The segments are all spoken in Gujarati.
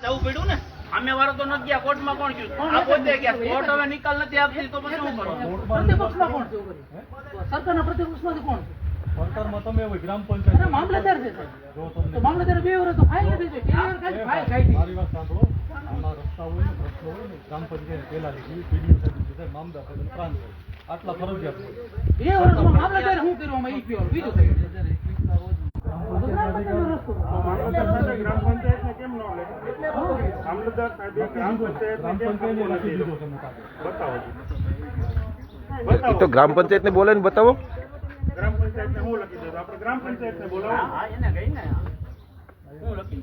જવું પડ્યું ને સામે વાળો તો નથી ગયા કોર્ટમાં કોણ ગયું આ પોતે ગયા કોર્ટ હવે નિકાલ નથી આપતી તો પછી શું કરો પ્રતિપક્ષમાં કોણ છે સરકારના પ્રતિપક્ષમાંથી કોણ છે સરકારમાં તમે હોય ગ્રામ પંચાયત મામલતદાર છે જો તો મામલતદાર 2 વર્ષ તો ફાઇલ નથી જોઈ ફાઇલ કાઢી મારી વાત સાંભળો આમાં રસ્તા હોય ને પ્રશ્નો હોય ને ગ્રામ પંચાયત પહેલા લીધી પીડીઓ સાહેબ મામદાર સાહેબ પ્રાંત સાહેબ આટલા ફરજિયાત હોય 2 વર્ષમાં મામલતદાર શું કરવામાં ઈ કયો બીજું તો ગ્રામ પંચાયત ને બોલે ને બતાવો ગ્રામ પંચાયત ને હું લખી દઉં આપણે ગ્રામ પંચાયત ને બોલાવો હા એને ગઈ ને હું લખી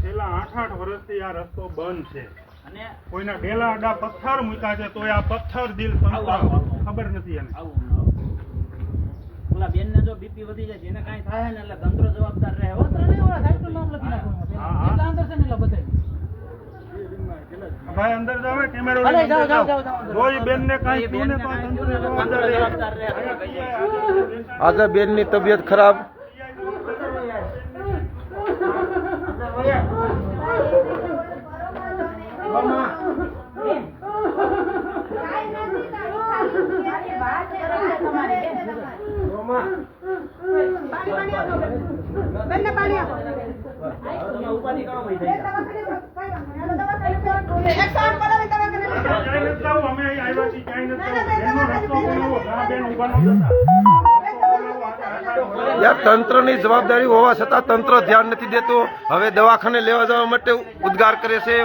છેલ્લા 8 વર્ષથી આ રસ્તો બંધ છે અને કોઈના ડેલા અડા પથ્થર મૂક્યા છે તો આ પથ્થર દિલ ખબર નથી એને ઓલા બેન ને જો બીપી વધી જાય એને કાંઈ થાય ને એટલે તંત્ર જવાબદાર રહે હો ભાઈ અંદર જાવે કેમેરો જોઈ બેન ને કાંઈ થયું ને તો તંત્ર જવાબદાર રહે આગળ બેન ની તબિયત ખરાબ તંત્ર ની જવાબદારી હોવા છતાં તંત્ર ધ્યાન નથી દેતું હવે દવાખાને લેવા જવા માટે ઉદ્ગાર કરે છે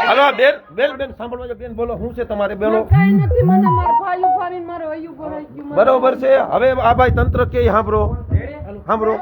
હલો બેન બેન બેન સાંભળવા બેન બોલો શું છે તમારે બેનો બરોબર છે હવે આ ભાઈ તંત્ર કે સાંભળો સાંભળો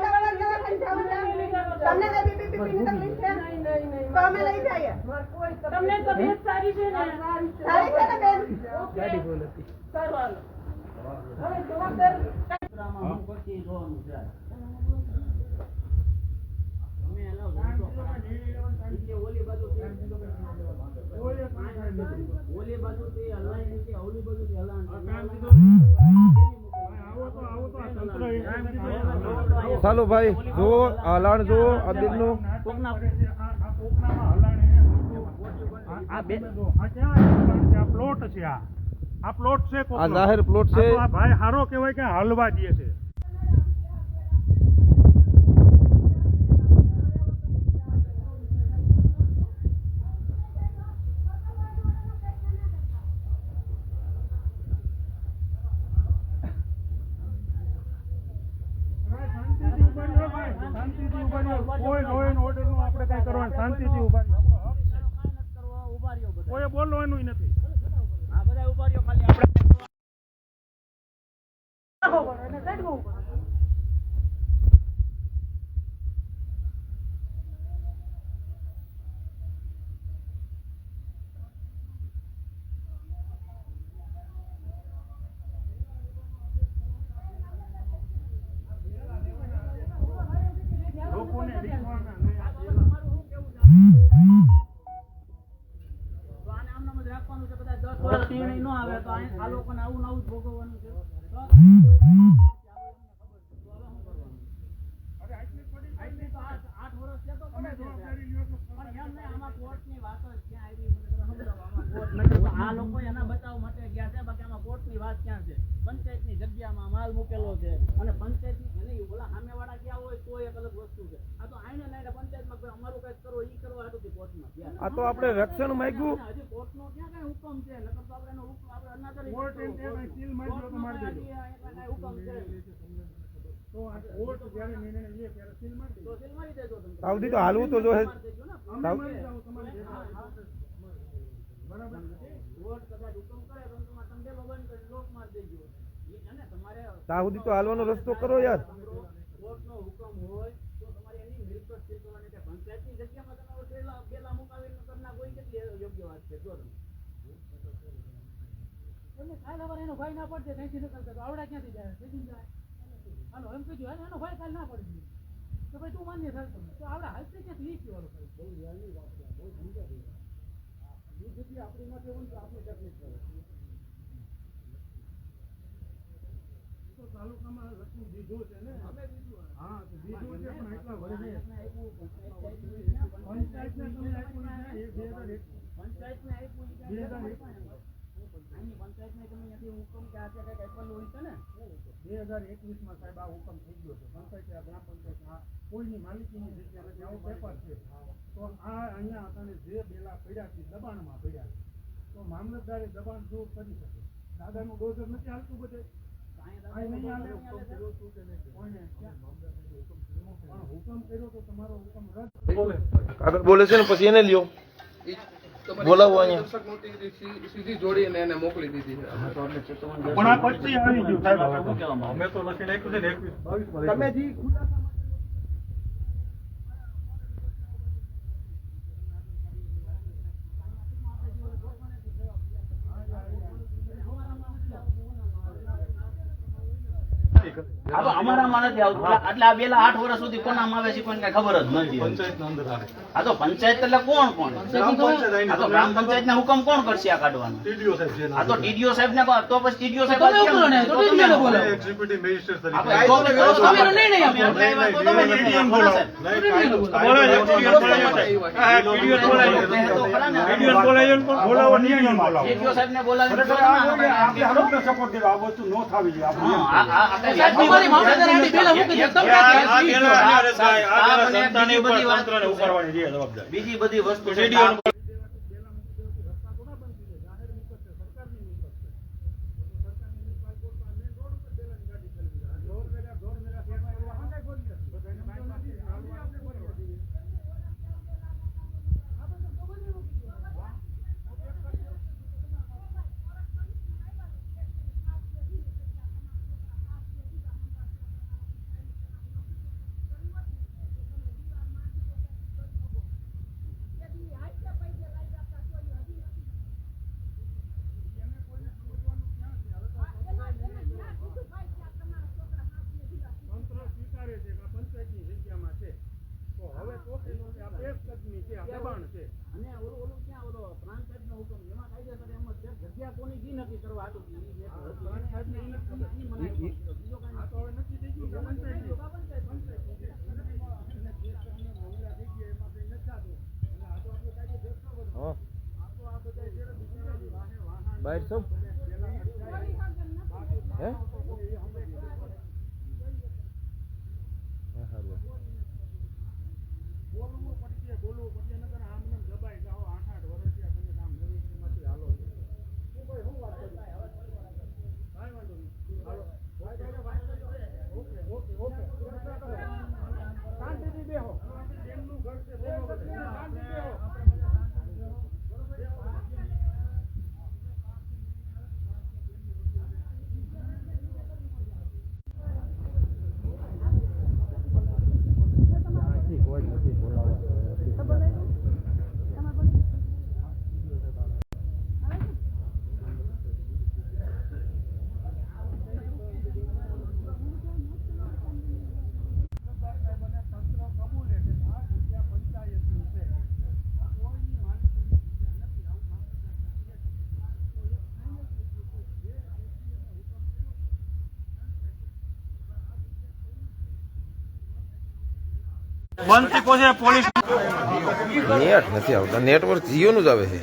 ચાલો ભાઈ જો હલાણ જો આ બેન નું પ્લોટ છે આ પ્લોટ છે આ જાહેર પ્લોટ છે ભાઈ હારો કહેવાય કે હાલવા દે છે કોઈ લો એન્ડ ઓર્ડર નું આપણે કઈ કરવાનું શાંતિથી ઉભા કોઈ બોલવાનું નથી આ બધા ઉભા રહ્યો ખાલી આપણે ન આવે તો આ લોકોને આવું નવું જ ભોગવવાનું છે આ લોકો એના બચાવ માટે ગયા છે બાકી આમાં કોર્ટની વાત ક્યાં છે પંચાયતની જગ્યામાં માલ મૂકેલો છે અને પંચાયતની ઓલા સામેવાળા ગયા હોય તો એક અલગ વસ્તુ છે આ તો આઈને નાઈને પંચાયતમાં અમારું કઈક કરો ઈ કરવા હતું કોર્ટમાં ગયા આ તો આપણે રક્ષણ માંગ્યું હજી કોર્ટનો ક્યાં કઈ હુકમ છે નકર તો આપણે એનો હુકમ આપણે અનાદરી કોર્ટ એમ કે સીલ મારી દો તો મારી દેજો હુકમ છે તો આ કોર્ટ જ્યારે નિર્ણય લે ત્યારે સીલ મારી દેજો તો સીલ મારી દેજો તમે સાવધી તો હાલવું તો જોઈએ મારી જાવ તમારી બરાબર કોર્ટ કદાચ હુકમ કરે તો તમે બંધ કરી લોક માર દેજો અને તમારે સાવધી તો હાલવાનો રસ્તો કરો યાર કોર્ટનો હુકમ હોય તો તમારે એની મિલકત સીલ કરવાની કે પંચાયતની જગ્યામાં તમે બેલા મુકાવીને કરી નાખો એ કેટલી યોગ્ય વાત છે? જો તમે એમને કાલ સવારે એનો ભાઈ ના પડશે ત્યાંથી નીકળતા તો આવડા ક્યાંથી જાય સીધી જાય હાલો એમ કીધું હાલે એનો ભાઈ કાલ ના પડી ગયો તો ભાઈ તું માન્ય થાય તો આવડા હાલશે ક્યાંથી ઈ કહેવાનું ભાઈ બહુ યાની વાત છે બહુ સમજ્યા ભાઈ એ જગ્યા આપણી માટે હોય તો આપણે તકલીફ પડે તો તાલુકામાં લખવું દીધું છે ને હા તો દીધું છે પણ એટલા વર્ષે પંચાયતને તમે આપ્યું છે એ 2001 પંચાયતને આપ્યું છે 2001 પંચાયતને તમે ત્યાંથી હુકમ કે આ કંઈક આપેલું હોય છે ને 2021 સાહેબ આ હુકમ થઈ ગયો છે પંચાયત ગ્રામ પંચાયત આ કોઈની માલિકીની જગ્યા નથી આવો પેપર છે તો આ અહીંયા આપણને જે બેલા પડ્યા છે દબાણમાં પડ્યા છે તો મામલતદારે દબાણ દૂર કરી શકે દાદાનું ડોઝર નથી હાલતું બધે કાંઈ નહીં હાલે કોઈને પણ હુકમ કર્યો તો તમારો હુકમ રદ આગળ બોલે છે ને પછી એને લ્યો બોલાવો અહીંયા સીધી જોડીને એને મોકલી દીધી છે પણ આ પછી આવી ગયું સાહેબ અમે તો લખી નાખ્યું છે ને 21 તમે જે ખુલાસા આ તો અમારામાં નથી આવતું એટલે આ બેલા 8 વર્ષ સુધી કોનામાં આવે છે કોઈને કઈ ખબર જ નથી. પંચાયતના અંદર આવે આ તો પંચાયત એટલે કોણ આ તો ગ્રામ પંચાયત ના હુકમ કોણ કરશે આ કાઢવાનો? ટીડીઓ સાહેબ છે આ તો ટીડીઓ સાહેબ ને તો પછી ટીડીઓ સાહેબ તમે બોલો ને તો ટીડીઓ ને બોલો એક્ઝિક્યુટિવ મેજિસ્ટ્રેટ તરીકે આપણે તો વિરોધ તમે એનો નિર્ણય આપો. તમે નિર્ણય બોલો સાહેબ. બોલાવો નિયમ બોલાવો ટીડીઓ સાહેબ ને બોલાવીને આપણે સપોર્ટ કર્યો આ વસ્તુ નો થવી જોઈએ તમારી મામલતદાર આડી બેલા મૂકી દે તમે બીજી બધી વસ્તુ સ્વીકારે છે કે આ પંચાયતની જગ્યામાં છે તો હવે તો આ બેફકદમી છે આ દબાણ છે અને ઓલું ક્યાં ઓલો પ્રાંત સાહેબનો હુકમ એમાં કાયદેસર એમ જ છે જગ્યા કોની કી નક્કી કરવા હતું પ્રાંત સાહેબને ઈ નથી ખબર. બીજો કાંઈ આ તો હવે નક્કી થઈ ગયું કે પંચાયતની પંચાયતની મહિલા જગ્યા એમાં કંઈ નથી થતું એટલે આ તો આપણે કાયદો દેખતો બધો આ તો આ બધા જે બિચારા વાહે વાહન બહાર સૌ હે બોલવું પડશે નગર આમ નામ દબાઈ જાઓ 8-8 વર્ષથી તમે કામ નવી હાલો શું ભાઈ શું વાત કરી કાંઈ વાંધો નહીં હાલો ઓકે શાંતિથી બેહો એમનું ઘર છે શાંતિથી બેહો બનતી પોસે પોલીસ નેટ નથી આવતા નેટવર્ક જીઓ નું જ આવે છે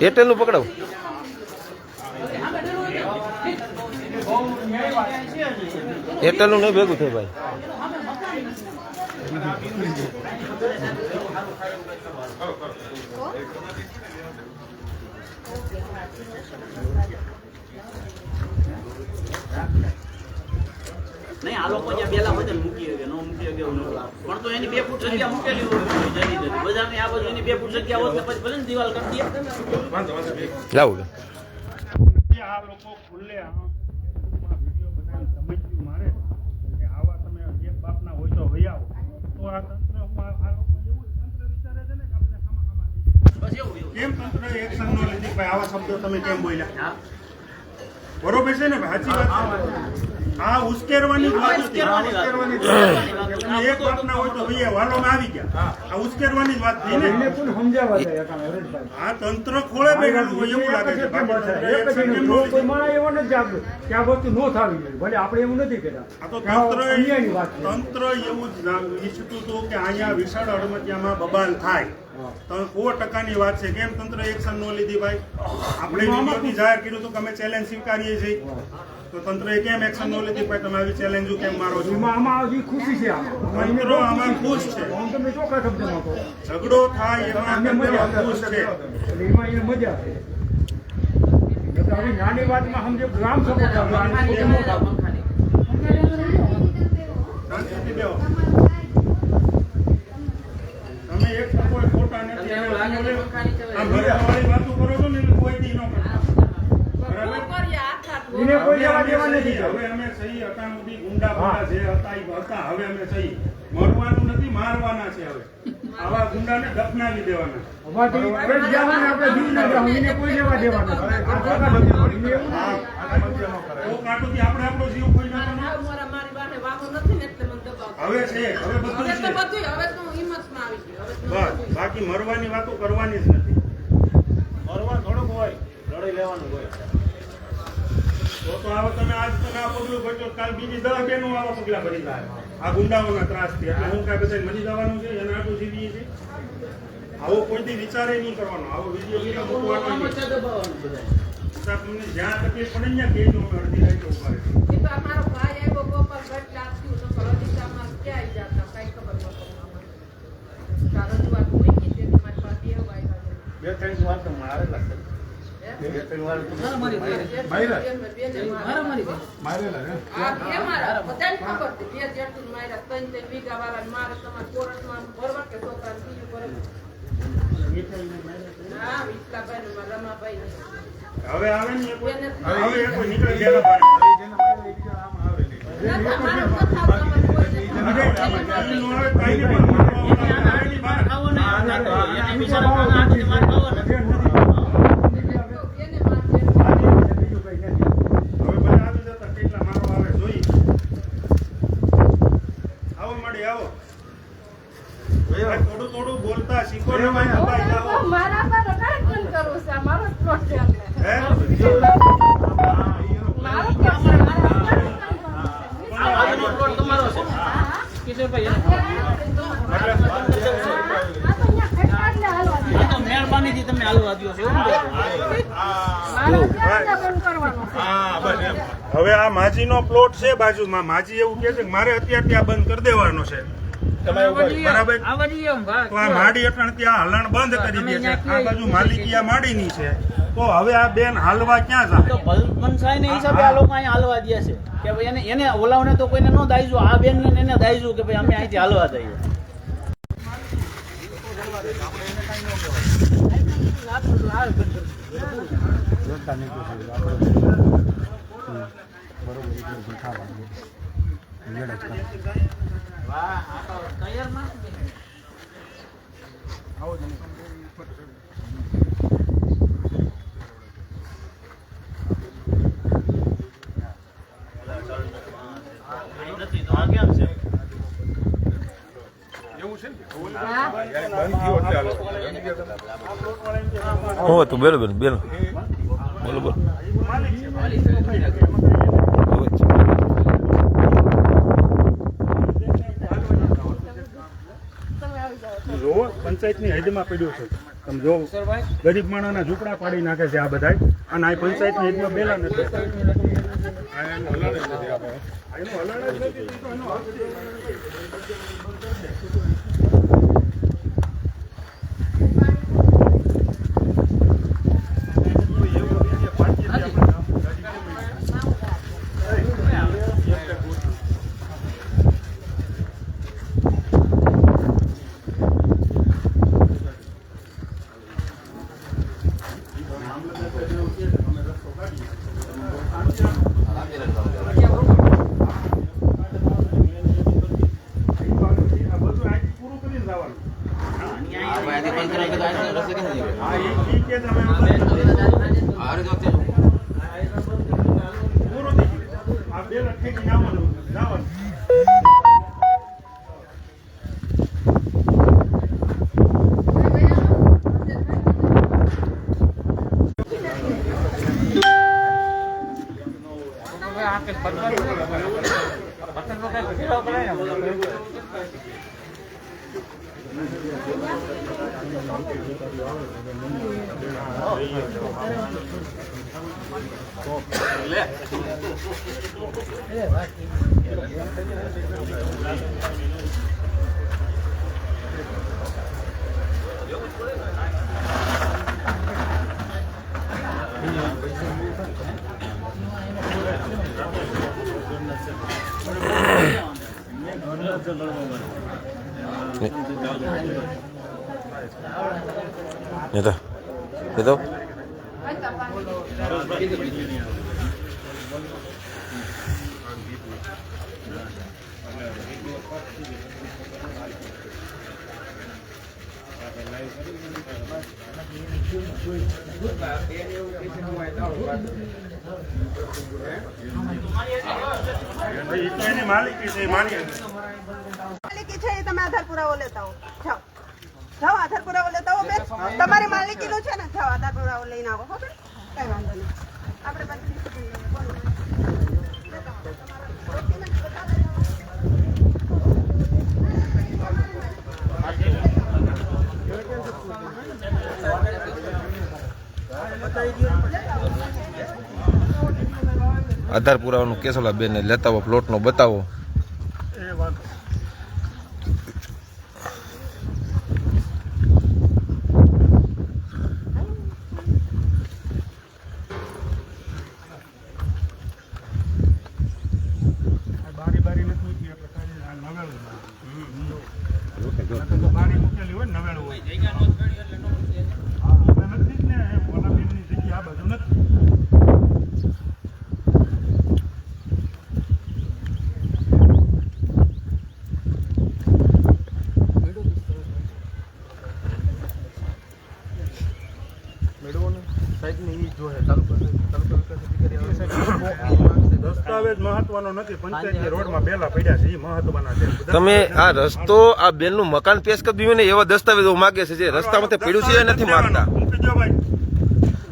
એરટેલ નું પકડાવ એરટેલ નું નહીં ભેગું થાય ભાઈ નહીં આ લોકો જ્યાં બેલા હોય મૂકી શકે ન મૂકી શકે એવું નથી. પણ તો એની 2 ફૂટ જગ્યા મૂકેલી હોય જતી જતી બધાની આ બાજુ એની 2 ફૂટ જગ્યા હોત ને પછી ભલે ને દિવાલ કરી દે લાવું આ લોકો ખુલ્લે વિડીયો બનાવી સમજ્યું મારે કે આવા તમે એક બાપના હોય તો વહી આવો તો તો આ તંત્ર આ લોકો એવું તંત્ર વિચારે છે ને કે આપણે ખામા થઈ બસ એવું કેમ તંત્ર એક્શન નો લીધી ભાઈ આવા શબ્દો તમે કેમ બોલ્યા બરોબર છે ને ભાઈ સાચી વાત છે આ ઉશ્કેરવાની જ વાત હતી તમે એક વાત ના હોય તો ભાઈ વાલોમાં આવી ગયા આ ઉશ્કેરવાની જ વાત થઈ ને સમજાવવા જાય હરેશભાઈ આ તંત્ર ખોળે બેઠેલું હોય એવું લાગે છે બાકી તંત્ર action કેમ ન લીધી? માણસ એવો નથી જાગતો કે આ વસ્તુ ન થવી જોઈએ ભલે આપણે એવું નથી કહેતા આ તો અન્યાયની વાત છે. તંત્ર એવું જ ઈચ્છતું હતું કે અહીંયા વિશાળ અડમતિયામાં બબાલ થાય તો 100% વાત છે કેમ તંત્ર એક્શન ન લીધી ભાઈ આપણે વિડીયોથી જાહેર કર્યું હતું કે અમે ચેલેન્જ સ્વીકારીએ છીએ તો તંત્રએ કેમ એક્શન ન લીધી ભાઈ તમે આવી ચેલેન્જ કેમ મારો છો આમાં હજી ખુશી છે આમાં તંત્ર આમાં ખુશ છે હું તમને ચોખ્ખા શબ્દમાં કહું ઝઘડો થાય એમાં તંત્ર ખુશ છે એટલે એમાં એને મજા છે એટલે આવી નાની વાતમાં સમજો ગ્રામ સપોર્ટ શાંતિથી બેહો. તમે એક તો કોઈ ખોટા નથી આ ભરવાવાળી વાતો કરો છો ને એટલે કોઈ દી ન કરતા બરાબર એને કોઈ લેવા દેવા નથી. હવે અમે સહી હતા સુધી ગુંડા ગુંડા જે હતા એ હતા હવે અમે સહી મરવાનું નથી મારવાના છે હવે આવા ગુંડાને દફનાવી દેવાના અમારી ફરજ જવાનું આપણે જીવ ના જવું એને કોઈ લેવા દેવા નથી. આ ચોખ્ખા શબ્દમાં. એને એવું હા તો કાટુથી આપણે આપણો જીવ કોઈ ના હવે છે હવે બધું છે બસ બાકી મરવાની વાતો કરવાની જ નથી મરવા થોડુંક હોય લડી લેવાનું હોય તો હવે તમે આજ તમે આ પગલું ભરજો કાલ બીજી 10 બેનો આવા પગલા ભરી જાય આ ગુંડાઓના ત્રાસથી એટલે હું કાંઈ બધા મરી જવાનું છે એના આટલું જીવીએ છીએ આવો કોઈથી વિચારે નહીં કરવાનો આવો વિડીયો મૂકવાનો નહીં તમને જ્યાં તકલીફ પડે ને ત્યાં કહેજો અમે અડધી રાતે ઉભા રહીશું બે ત્રણ વાર તો મારે લાગે બે ત્રણ વાર હવે આવે ને એ કોઈ હવે એ કોઈ નીકળી ગયા થોડું થોડું બોલતા શીખો ને મારા પર કાંઈ પણ કરવું છે મારો જ પ્લોટ છે એટલે. મારો જ પ્લોટ છે, આ આજનો પ્લોટ તમારો છે કિશોરભાઈ એનો. આ તો અહીંયા ખેતરને હાલવા દે. આ તો મહેરબાનીથી તમે હાલવા દ્યો છો એવું ને? મારો ધંધો બંધ કરવાનો છે. હવે આ માજીનો પ્લોટ છે બાજુમાં માજી એવું કહે છે કે મારે અત્યારથી આ બંધ કરી દેવાનો છે બરાબર તો આ માડી અટણ ત્યાં હલણ બંધ કરી દે છે આ બાજુ માલિકી આ માડીની છે તો હવે આ બેન હાલવા ક્યાં જાય તો ભલમનસાઈ ને હિસાબે આ લોકો અહીંયા હાલવા દે છે કે ભાઈ એને ઓલાવને તો કોઈને ન દાઈજો આ બેન ને એને દાઈજો કે ભાઈ અમે અહીંથી હાલવા દઈએ. હું હતું બેલો બેન બેલો બોલો બોલો જો પંચાયતની હદમાં પડ્યું છે તમે જો ગરીબ માણસના ઝૂંપડા પાડી નાખે છે આ બધા અને આ પંચાયતની હદમાં બેલા નથી એનું હલણ જ નથી તો એનો હક હા, ઈ કે તમે પૂરું થઈ ગયું. આ બે લખી જવાનું જવાનું. એ તો ઈ તો એની માલિકી છે, માની માલિકી છે એ તમે આધાર પુરાવો લેતા હો. જાઓ જાઓ આધાર પુરાવો લેતા હો બેન. તમારી માલિકીનું છે ને, જાઓ આધાર પુરાવો લઈને આવો. હો બેન, કઈ વાંધો નહીં. આપણે બધી લેતા હો. તમારા document બધા લેતા હો. આધાર પુરાવાનું કેસોલા બેન લેતા આવો, પ્લોટનો બતાવો. એ વાત બારી નથી મૂકી આપણે ખાલી આ નવેલું બારી મૂકેલી હોય ને નવેલું હોય. હા, આપણે નથી જ ને ઓલા બેનની જગ્યા આ બાજુ નથી. દસ્તાવેજ મહત્વનો નથી, પંચાયતની રોડમાં બેલા પડ્યા છે એ મહત્વના છે. તમે આ રસ્તો આ બેનનું મકાન પેશ કરી દીધું ને એવા દસ્તાવેજો માગે છે જે રસ્તામાં પડ્યું છે એ નથી માંગતા. મૂકી દો ભાઈ.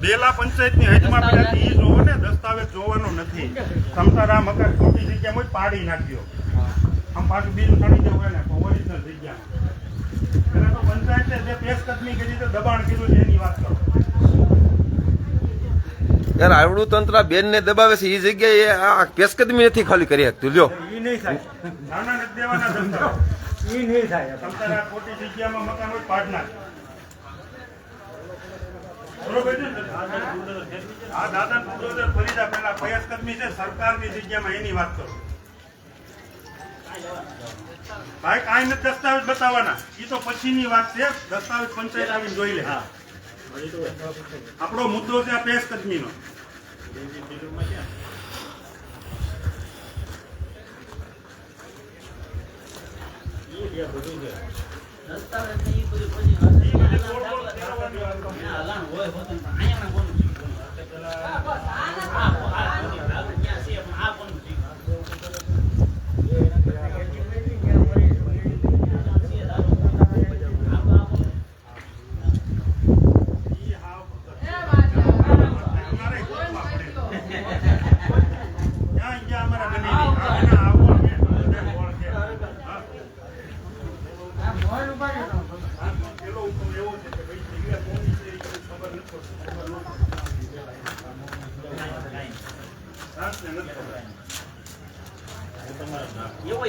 બેલા પંચાયતની હદમાં પડ્યા છે એ જોવો ને, દસ્તાવેજ જોવાનો નથી. તમારા મકાન ખોટી જગ્યામાં હોય પાડી નાખ્યો, આમ પાછું બીજું ચડી જવું હોય ને ઓરિજિનલ જગ્યામાં. પેલા તો પંચાયતે જે પેશકદમી કરી તો દબાણ કર્યું છે એની વાત કરો. યાર આવડું તંત્ર બેન ને દબાવે છે એ જગ્યાએ આ પેશકદમી નથી ખાલી કરી શકતું. લ્યો ઈ નહીં થાય. નાના નથી દેવાના દસ્તાવેજ. ઈ નહીં થાય. તમારા ખોટી જગ્યામાં મકાન હોય પાડ નાખ. બરોબર છે ને? આ દાદા બુલડોઝર ફરીદા પેલા પેશકદમી છે સરકારની જગ્યામાં એની વાત કરો. ભાઈ કાંઈ નથી દસ્તાવેજ બતાવવાના, એ તો પછીની વાત છે. દસ્તાવેજ પંચાયત આવીને જોઈ લે. આપણો મુદ્દો છે આ પેશકદમીનો. દસ્તાવેજ ને ઈ બધું પછી હલાણ હોય હોતું પણ અહીંયા કોનું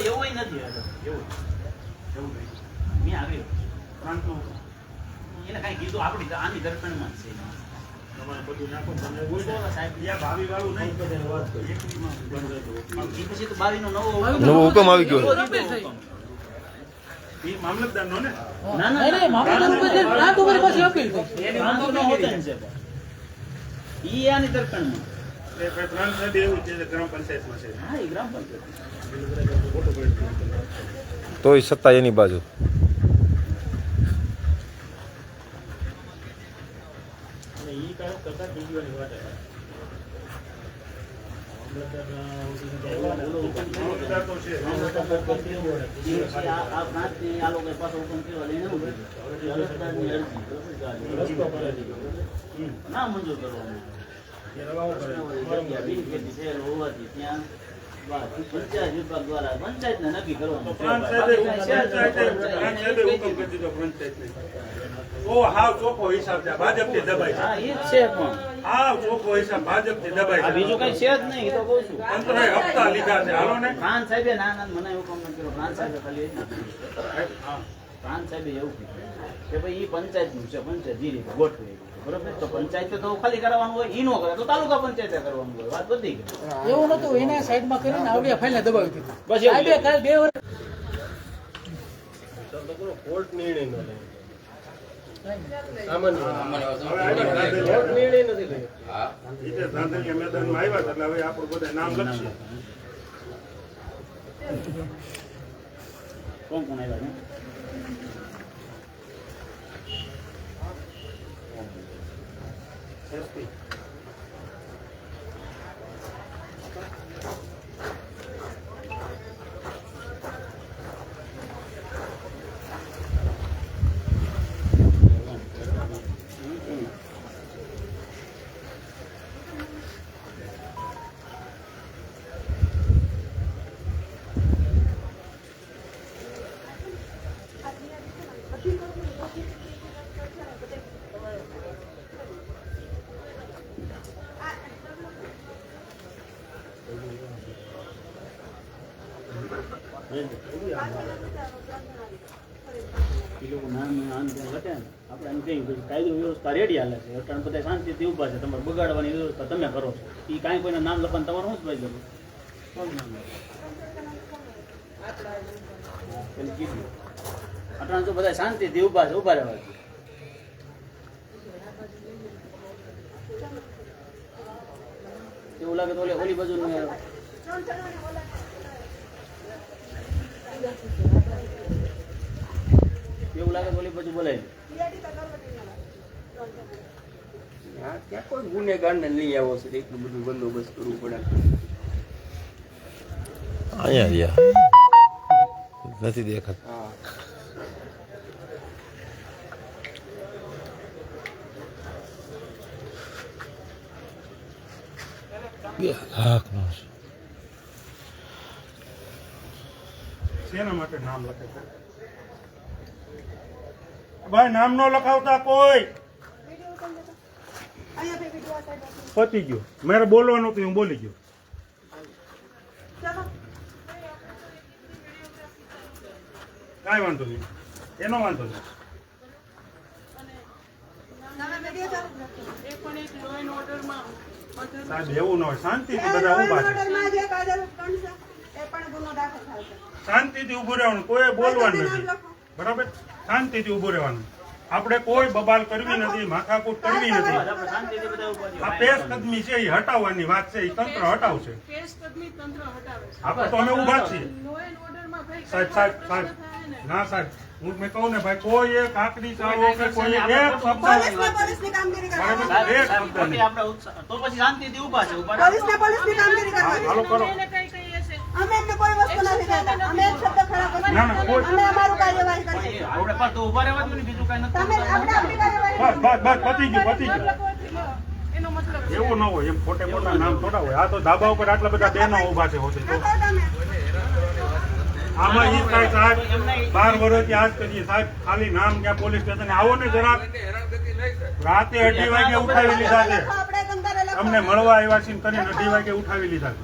એવું નથી એવું મેં આવ્યું પરંતુ એને કઈ કીધું આપણી આની દર્પણમાં જ છે. પછી તો 22 નો નવો હુકમ આવી ગયો. મામલતદાર નો ને ના નહીં, મામલતદાર ઉપર જે ના તો મારી પાસે અપીલ થઈ. એની વાંધો ન હોતો ને સાહેબ. ઈ આની દર્પણમાં. ત્રણ સભ્ય એવું છે ગ્રામ પંચાયતમાં છે. હા એ ગ્રામ પંચાયત. તોય સત્તા એની બાજુ. કરતા ટીડીઓની વાત ના મંજૂર કરવાનું હોવાથી ત્યાં પંચાયત વિભાગ દ્વારા પંચાયતને નક્કી કરવાનું હાવ ચોખ્ખો હિસાબ છે ભાજપથી દબાઈ છે. હા એ જ છે પણ હાવ ચોખ્ખો હિસાબ ભાજપથી દબાઈ આ છે. બીજું કઈ છે જ નહીં એ તો કહું છું તંત્રએ હપ્તા લીધા છે હાલો ને. પ્રાંત સાહેબે ના મને એવું કામ નથી કર્યું પ્રાંત સાહેબે ખાલી એટલું કીધું. પ્રાંત સાહેબે એવું કીધું કે ભાઈ એ પંચાયતનું છે પંચાયત જે રીતે ગોઠવે બરોબર તો પંચાયત તો ખાલી કરાવવાનું હોય ઈ નો કરે તો તાલુકા પંચાયતે કરવાનું હોય વાત બધી ગઈ એવું નતું એના સાઈડમાં કરીને આવડિયા ફાઇલને દબાવી દીધી બસ એવું સાહેબે કાલ 2 વર્ષ કોર્ટ નિર્ણય ન લે રીતે ધાંધલિયા મેદાનમાં આવ્યા હતા એટલે હવે આપણું બધા નામ લખશે. કોણ કોણ આવ્યા છે એસપી એ લોકો નાનું આમ ત્યાં ઘટે ને આપણે એમ કહીએ કે કાયદો વ્યવસ્થા રેડી હાલે છે અટાણ બધા શાંતિથી ઊભા છે તમારે બગાડવાની વ્યવસ્થા તમે કરો છો એ કાંઈ કોઈના નામ લખવાનું તમારું શું જ ભાઈ જરૂર કોણ નામ પેલું કીધું અટાણ તો બધા શાંતિથી ઊભા છે ઊભા રહેવા છે એવું લાગે તો ઓલી બાજુ એવું લાગે તો ઓલી બાજુ બોલાય ત્યાં કોઈ ગુનેગારને લઈ આવો છે એટલું બધું બંદોબસ્ત કરવું પડે. અહીંયા રહ્યા નથી દેખાતું. હા શેના માટે નામ લખે છે? ભાઈ નામ નો લખાવતા કોઈ. અહીંયા ભેગી જોવા સાહેબ પતી ગયું. મારે બોલવાનું હતું હું બોલી ગયો. ચાલો કાંઈ વાંધો નહીં એનો વાંધો નહીં. તમે વિડીયો ચાલુ સાહેબ એવું ન હોય શાંતિથી બધા ઊભા છે. ઓર્ડરમાં જે કાયદો કણ છે એ પણ ગુનો દાખલ થાય છે શાંતિથી ઊભું રહેવાનું કોઈ બોલવાનું નથી બરાબર. શાંતિથી ઊભું રહેવાનું. આપણે કોઈ બબાલ કરવી નથી માથાકૂટ કરવી નથી. આપણે શાંતિથી બધા ઊભા છીએ. આ પેશકદમી છે એ હટાવવાની વાત છે એ તંત્ર હટાવશે. આપણે તો અમે ઊભા જ છીએ સાહેબ સાહેબ સાહેબ ના સાહેબ હું મેં કહું ને ભાઈ કોઈ એક આકરી ચાલો કે કોઈ એક શબ્દ પોલીસની કામગીરી બરાબર કરવાની એક સાહેબ, શબ્દ નહીં. આપણે તો પછી શાંતિથી ઊભા છે ઊભા રહો. પોલીસની કામગીરી કરવાની હાલો કરો. અમે એમને કોઈ વસ્તુ નથી કહેતા અમે એક શબ્દ ખરાબ ના, ના, કોઈ- અમે અમારું કાર્યવાહી કરીએ આપણે પાછું તો ઊભા રહેવા દો ને બીજું કાંઈ નથી તમે આપણે આપણી કાર્યવાહી બસ બસ બસ પતી ગયું પતી ગયું. એવું ન હોય એમ ખોટે ખોટા નામ થોડા હોય. આ તો ધાબા ઉપર આટલા બધા બહેનો ઊભા છે હોતે તો કરો તમે આમાં ઈ થાય સાહેબ 12 વર્ષથી આજ કરીએ સાહેબ ખાલી નામ ક્યાં પોલીસ સ્ટેશન આવો ને જરાક રાતે 2:30 વાગે ઉઠાવી લીધા છે આપણે તંત્રને લખો અમને મળવા આવ્યા છીએ કરીને 2:30 વાગે ઉઠાવી લીધા છે.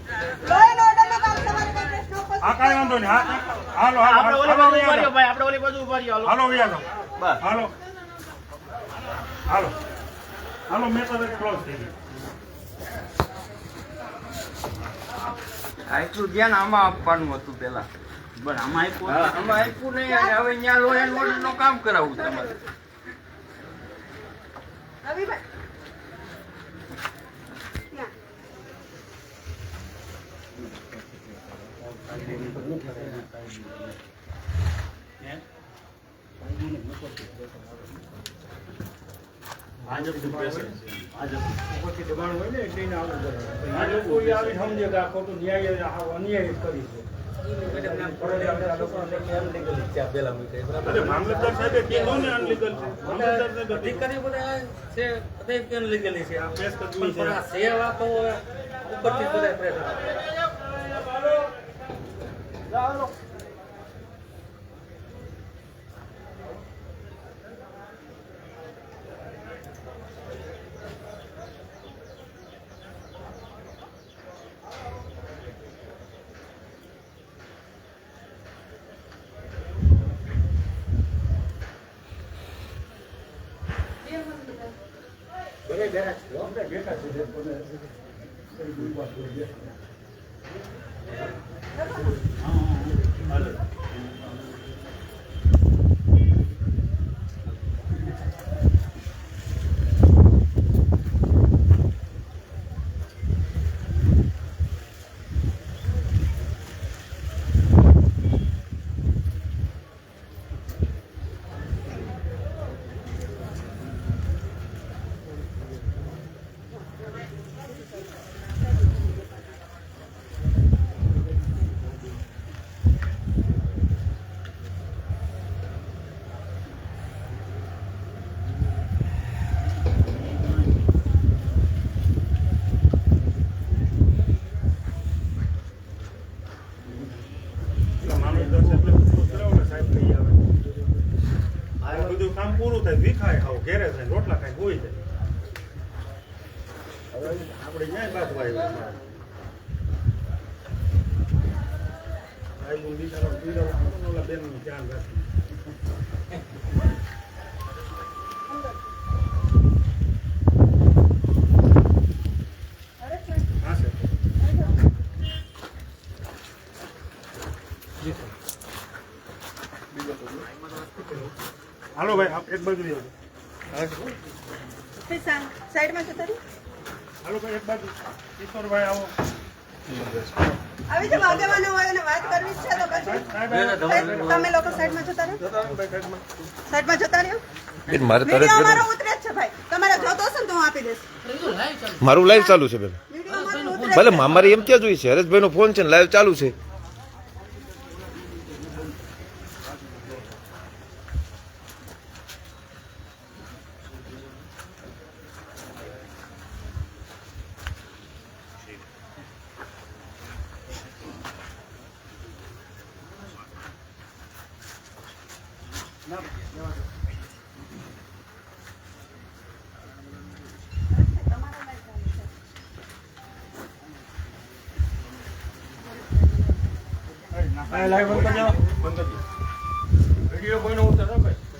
લો એન્ડ ઓર્ડરનું કામ તમારે કોઈ પ્રશ્ન ઉપસ્થિત આ કાંઈ વાંધો નહીં હાલો આપણે ઓલી બાજુ ઊભા રહ્યો હાલો ભાઈ આપણે ઓલી બાજુ ઊભા રહ્યો હાલો. હાલો વ્યા જાઓ. બસ હાલો હાલો હાલો મેં તો ક્લોઝ થઈ ગયું. આટલું ધ્યાન આમાં આપવાનું હતું પેલા. બસ આમાં આપ્યું હા, આમાં આપ્યું નહીં અને હવે ત્યાં લો એન્ડ ઓર્ડર નું કામ કરાવવું તમારે. રવિભાઈ ત્યાં. પછી દબાણ હોય ને એટલે એને આવું કરે. આ લોકો ઈ આવી સમજે કે આ ખોટું ન્યાય અન્યાય જ કરી છે. અરે મામલતદાર સાહેબે કીધું ને અનલીગલ છે. મામલતદાર સાહેબે અધિકારી બધા છે બધા અનલીગલી છે આ પ્રેસ કરવી છે. પણ આ સેવા તો ઉપરથી બધા પ્રેસ મામલતદાર સાહેબને પૂછવું કરાવો ને સાહેબ લઈ આવે. આ બધું કામ પૂરું થાય વિખાય ખાવ ઘેરે થાય રોટલા ખાય હોઈ જાય. હવે આપણે ન્યાય બાજવા આવ્યા. સાહેબ બિચારા પીડા ઓલા બેનનું ધ્યાન રાખી. હા સર. હાલો ભાઈ આપ એક બાજુ રહ્યો. સાઈડમાં જતા રહો. હાલો ભાઈ એક બાજુ. ઈશ્વરભાઈ આવો. આવી જાઓ, આગેવાનો હોય અને વાત કરવી જ છે તો પછી સાહેબ, તમે લોકો સાઈડમાં જતા રહો. સાઈડમાં જતા રહ્યો. મારે વિડીયો અમારો ઉતરે જ છે ભાઈ. તમારે જોતો હશે ને તો હું આપી દઈશ. મારું લાઈવ ચાલુ છે બેન. વિડીયો અમારો ઉતરે ભલે મારી એમ ક્યાં જોઈ છે, હરેશભાઈ નો ફોન છે ને લાઈવ ચાલુ છે. લાઈવ બંધ કરી દો. વિડીયો કોઈનો ઉતરે ભાઈ.